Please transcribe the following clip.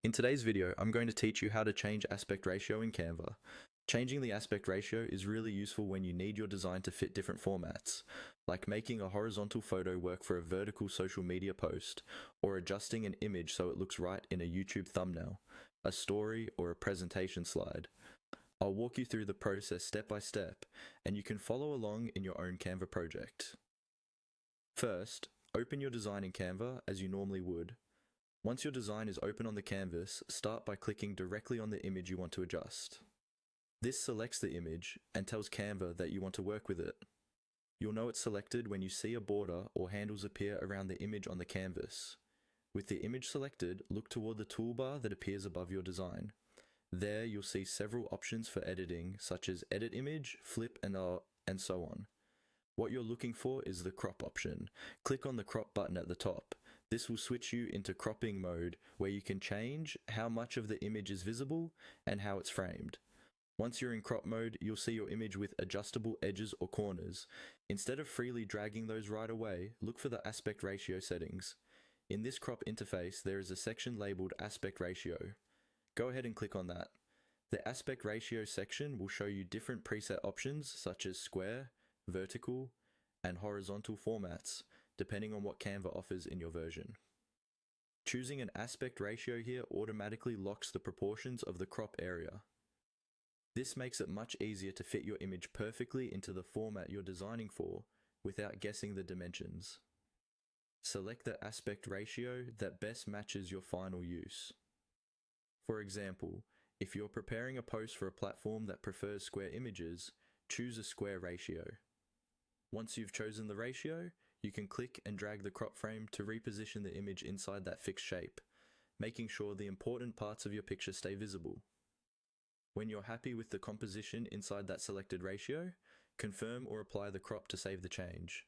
In today's video, I'm going to teach you how to change aspect ratio in Canva. Changing the aspect ratio is really useful when you need your design to fit different formats, like making a horizontal photo work for a vertical social media post, or adjusting an image so it looks right in a YouTube thumbnail, a story, or a presentation slide. I'll walk you through the process step by step, and you can follow along in your own Canva project. First, open your design in Canva as you normally would. Once your design is open on the canvas, start by clicking directly on the image you want to adjust. This selects the image and tells Canva that you want to work with it. You'll know it's selected when you see a border or handles appear around the image on the canvas. With the image selected, look toward the toolbar that appears above your design. There you'll see several options for editing, such as Edit Image, Flip, and so on. What you're looking for is the crop option. Click on the crop button at the top. This will switch you into cropping mode, where you can change how much of the image is visible and how it's framed. Once you're in crop mode, you'll see your image with adjustable edges or corners. Instead of freely dragging those right away, look for the aspect ratio settings. In this crop interface, there is a section labeled Aspect Ratio. Go ahead and click on that. The aspect ratio section will show you different preset options such as square, vertical, and horizontal formats, depending on what Canva offers in your version. Choosing an aspect ratio here automatically locks the proportions of the crop area. This makes it much easier to fit your image perfectly into the format you're designing for without guessing the dimensions. Select the aspect ratio that best matches your final use. For example, if you're preparing a post for a platform that prefers square images, choose a square ratio. Once you've chosen the ratio, you can click and drag the crop frame to reposition the image inside that fixed shape, making sure the important parts of your picture stay visible. When you're happy with the composition inside that selected ratio, confirm or apply the crop to save the change.